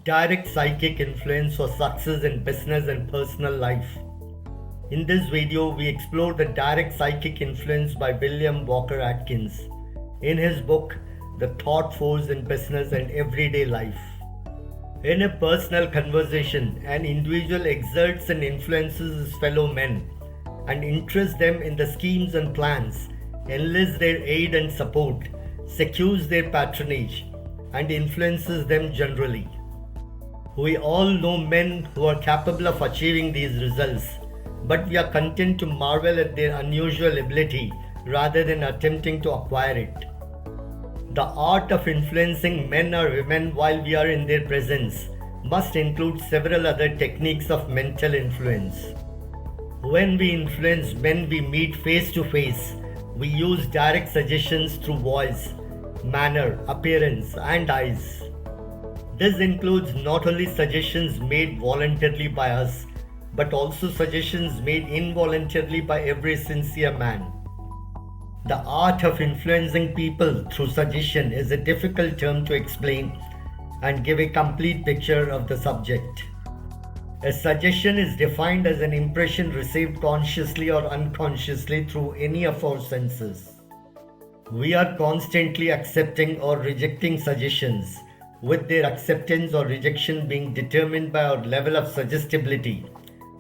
Direct psychic influence for success in business and personal life. In this video, we explore the direct psychic influence by William Walker Atkins in his book, The Thought Force in Business and Everyday Life. In a personal conversation, an individual exerts and influences his fellow men and interests them in the schemes and plans, enlists their aid and support, secures their patronage, and influences them generally. We all know men who are capable of achieving these results, but we are content to marvel at their unusual ability rather than attempting to acquire it. The art of influencing men or women while we are in their presence must include several other techniques of mental influence. When we influence men we meet face to face, we use direct suggestions through voice, manner, appearance, and eyes. This includes not only suggestions made voluntarily by us, but also suggestions made involuntarily by every sincere man. The art of influencing people through suggestion is a difficult term to explain and give a complete picture of the subject. A suggestion is defined as an impression received consciously or unconsciously through any of our senses. We are constantly accepting or rejecting suggestions, with their acceptance or rejection being determined by our level of suggestibility,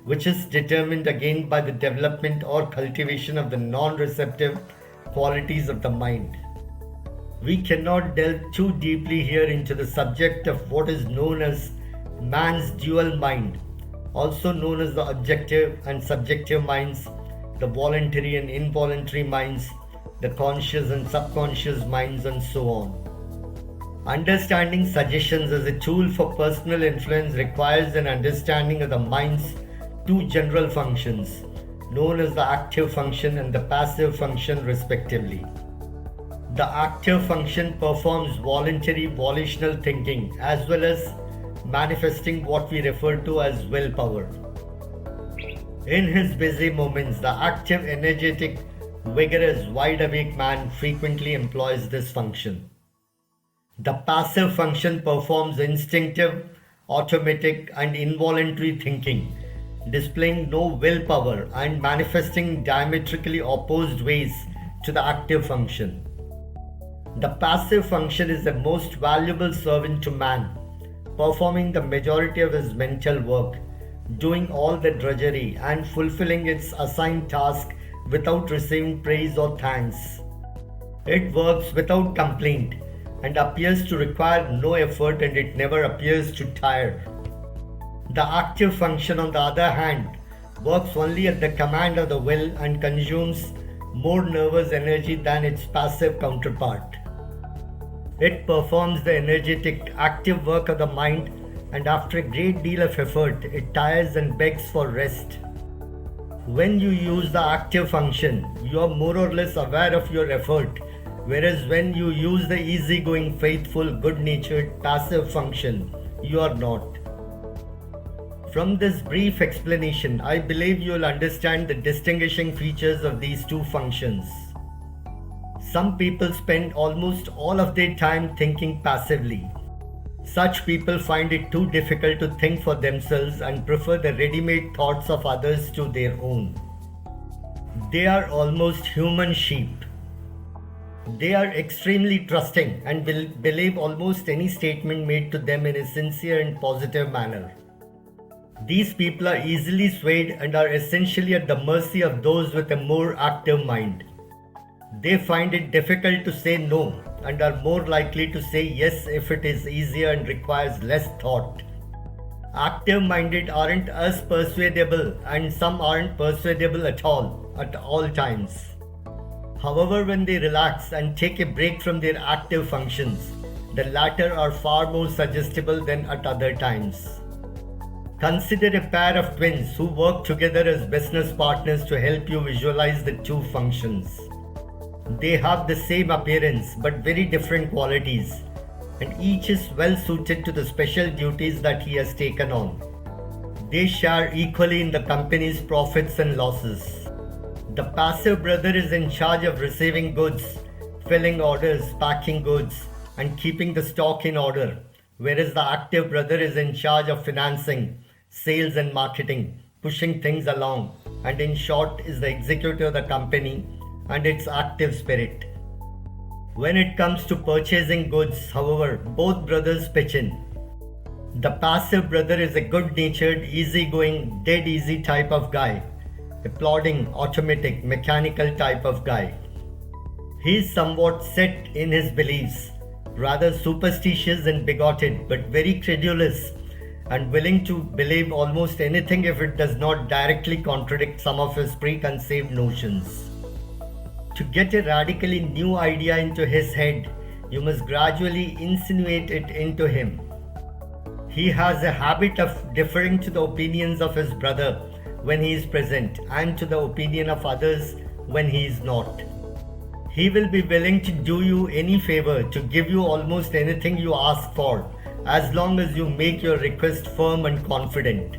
which is determined again by the development or cultivation of the non-receptive qualities of the mind. We cannot delve too deeply here into the subject of what is known as man's dual mind, also known as the objective and subjective minds, the voluntary and involuntary minds, the conscious and subconscious minds, and so on. Understanding suggestions as a tool for personal influence requires an understanding of the mind's two general functions, known as the active function and the passive function respectively. The active function performs voluntary volitional thinking as well as manifesting what we refer to as willpower. In his busy moments, the active, energetic, vigorous, wide-awake man frequently employs this function. The passive function performs instinctive, automatic, and involuntary thinking, displaying no willpower and manifesting diametrically opposed ways to the active function. The passive function is the most valuable servant to man, performing the majority of his mental work, doing all the drudgery and fulfilling its assigned task without receiving praise or thanks. It works without complaint and appears to require no effort, and it never appears to tire. The active function, on the other hand, works only at the command of the will and consumes more nervous energy than its passive counterpart. It performs the energetic, active work of the mind, and after a great deal of effort, it tires and begs for rest. When you use the active function, you are more or less aware of your effort, whereas when you use the easygoing, faithful, good-natured, passive function, you are not. From this brief explanation, I believe you will understand the distinguishing features of these two functions. Some people spend almost all of their time thinking passively. Such people find it too difficult to think for themselves and prefer the ready-made thoughts of others to their own. They are almost human sheep. They are extremely trusting and will believe almost any statement made to them in a sincere and positive manner. These people are easily swayed and are essentially at the mercy of those with a more active mind. They find it difficult to say no and are more likely to say yes if it is easier and requires less thought. Active-minded aren't as persuadable, and some aren't persuadable at all times. However, when they relax and take a break from their active functions, the latter are far more suggestible than at other times. Consider a pair of twins who work together as business partners to help you visualize the two functions. They have the same appearance but very different qualities, and each is well suited to the special duties that he has taken on. They share equally in the company's profits and losses. The passive brother is in charge of receiving goods, filling orders, packing goods, and keeping the stock in order, whereas the active brother is in charge of financing, sales, and marketing, pushing things along, and in short, is the executive of the company and its active spirit. When it comes to purchasing goods, however, both brothers pitch in. The passive brother is a good natured, easygoing, dead easy type of guy, a plodding, automatic, mechanical type of guy. He is somewhat set in his beliefs, rather superstitious and bigoted, but very credulous and willing to believe almost anything if it does not directly contradict some of his preconceived notions. To get a radically new idea into his head, you must gradually insinuate it into him. He has a habit of deferring to the opinions of his brother when he is present and to the opinion of others when he is not. He will be willing to do you any favor, to give you almost anything you ask for, as long as you make your request firm and confident.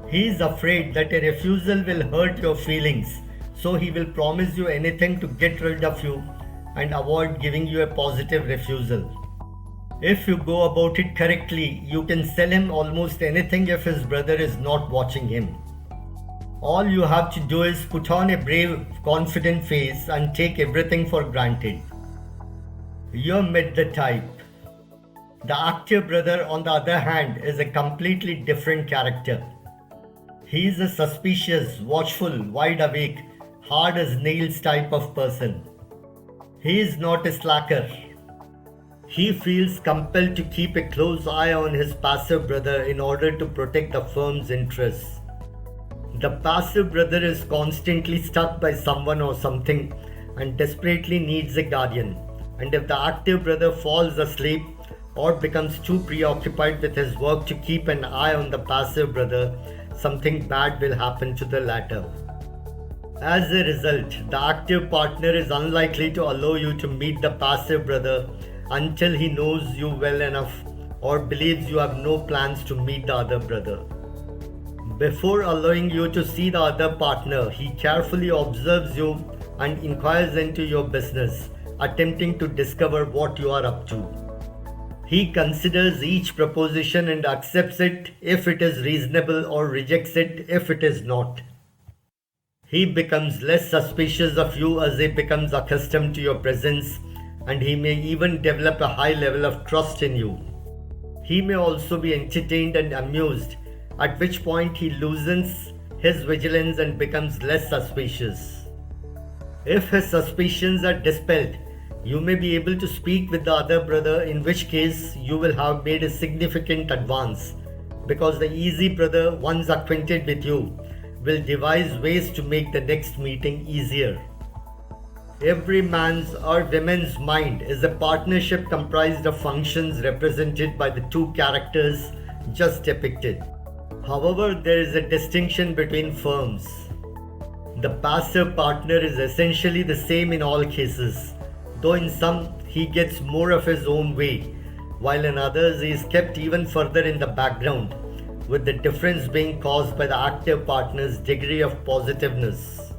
He is afraid that a refusal will hurt your feelings, so he will promise you anything to get rid of you and avoid giving you a positive refusal. If you go about it correctly, you can sell him almost anything if his brother is not watching him. All you have to do is put on a brave, confident face and take everything for granted. You met the type. The active brother, on the other hand, is a completely different character. He is a suspicious, watchful, wide awake, hard as nails type of person. He is not a slacker. He feels compelled to keep a close eye on his passive brother in order to protect the firm's interests. The passive brother is constantly stuck by someone or something and desperately needs a guardian. And if the active brother falls asleep or becomes too preoccupied with his work to keep an eye on the passive brother, something bad will happen to the latter. As a result, the active partner is unlikely to allow you to meet the passive brother until he knows you well enough or believes you have no plans to meet the other brother. Before allowing you to see the other partner, he carefully observes you and inquires into your business, attempting to discover what you are up to. He considers each proposition and accepts it if it is reasonable or rejects it if it is not. He becomes less suspicious of you as he becomes accustomed to your presence, and he may even develop a high level of trust in you. He may also be entertained and amused, at which point he loosens his vigilance and becomes less suspicious. If his suspicions are dispelled, you may be able to speak with the other brother, in which case you will have made a significant advance, because the easy brother, once acquainted with you, will devise ways to make the next meeting easier. Every man's or woman's mind is a partnership comprised of functions represented by the two characters just depicted. However, there is a distinction between firms. The passive partner is essentially the same in all cases, though in some he gets more of his own way, while in others he is kept even further in the background, with the difference being caused by the active partner's degree of positiveness.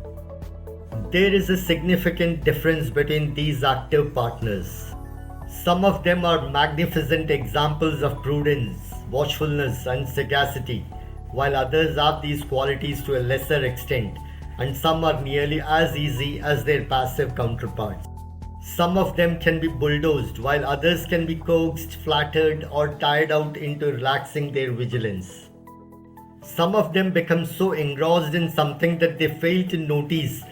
There is a significant difference between these active partners. Some of them are magnificent examples of prudence, watchfulness, and sagacity, while others have these qualities to a lesser extent, and some are nearly as easy as their passive counterparts. Some of them can be bulldozed, while others can be coaxed, flattered, or tired out into relaxing their vigilance. Some of them become so engrossed in something that they fail to notice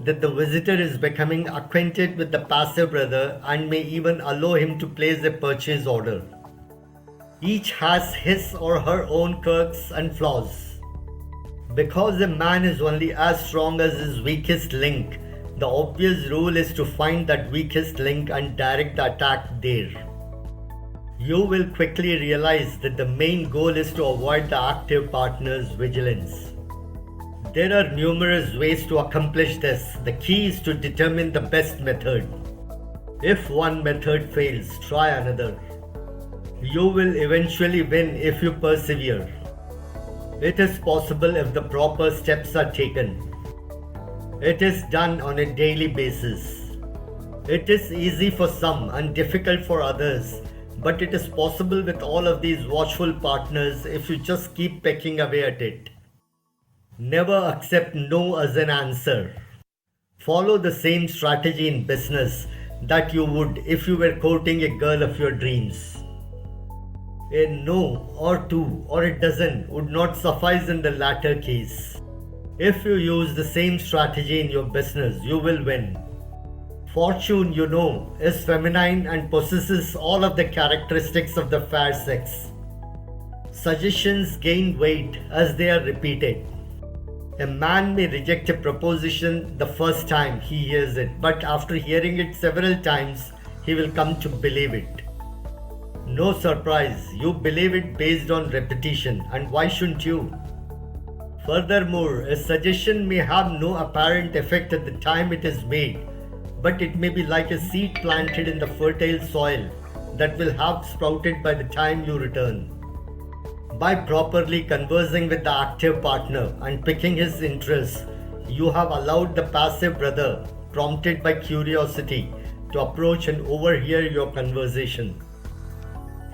that the visitor is becoming acquainted with the passive brother and may even allow him to place a purchase order. Each has his or her own quirks and flaws. Because a man is only as strong as his weakest link, the obvious rule is to find that weakest link and direct the attack there. You will quickly realize that the main goal is to avoid the active partner's vigilance. There are numerous ways to accomplish this. The key is to determine the best method. If one method fails, try another. You will eventually win if you persevere. It is possible if the proper steps are taken. It is done on a daily basis. It is easy for some and difficult for others, But it is possible with all of these watchful partners if you just keep pecking away at it. Never accept no as an answer. Follow the same strategy in business that you would if you were courting a girl of your dreams. A no or two or it doesn't would not suffice in the latter case. If you use the same strategy in your business, you will win. Fortune, you know, is feminine and possesses all of the characteristics of the fair sex. Suggestions gain weight as they are repeated. A man may reject a proposition the first time he hears it, but after hearing it several times, he will come to believe it. No surprise, you believe it based on repetition, and why shouldn't you? Furthermore, a suggestion may have no apparent effect at the time it is made, but it may be like a seed planted in the fertile soil that will have sprouted by the time you return. By properly conversing with the active partner and picking his interests, you have allowed the passive brother, prompted by curiosity, to approach and overhear your conversation.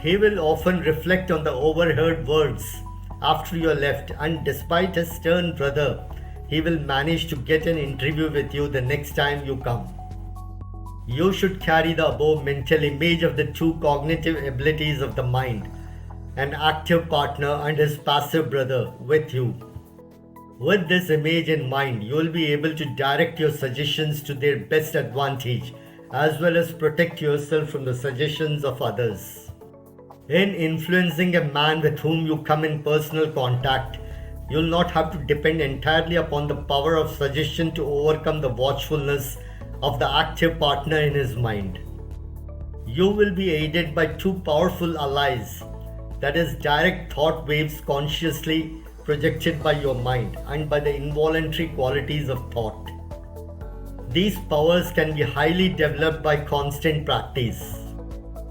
He will often reflect on the overheard words after you are left, and despite his stern brother, he will manage to get an interview with you the next time you come. You should carry the above mental image of the two cognitive abilities of the mind, an active partner and his passive brother, with you. With this image in mind, you will be able to direct your suggestions to their best advantage, as well as protect yourself from the suggestions of others. In influencing a man with whom you come in personal contact, you will not have to depend entirely upon the power of suggestion to overcome the watchfulness of the active partner in his mind. You will be aided by two powerful allies, that is, direct thought waves consciously projected by your mind and by the involuntary qualities of thought. These powers can be highly developed by constant practice.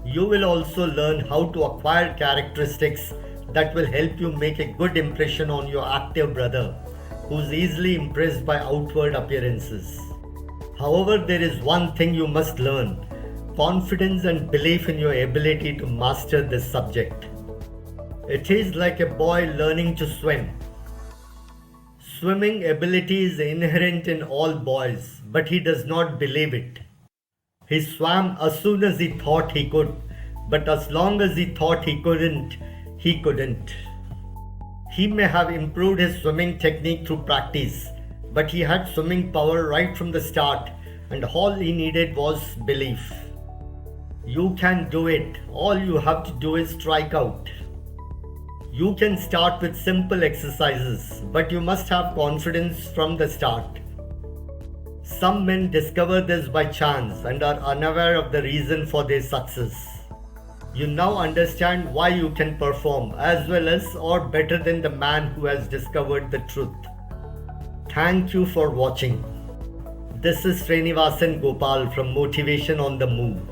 You will also learn how to acquire characteristics that will help you make a good impression on your active brother, who is easily impressed by outward appearances. However, there is one thing you must learn: confidence and belief in your ability to master this subject. It is like a boy learning to swim. Swimming ability is inherent in all boys, but he does not believe it. He swam as soon as he thought he could, but as long as he thought he couldn't, he couldn't. He may have improved his swimming technique through practice, but he had swimming power right from the start, and all he needed was belief. You can do it. All you have to do is strike out. You can start with simple exercises, but you must have confidence from the start. Some men discover this by chance and are unaware of the reason for their success. You now understand why you can perform as well as or better than the man who has discovered the truth. Thank you for watching. This is Srinivasan Gopal from Motivation on the Move.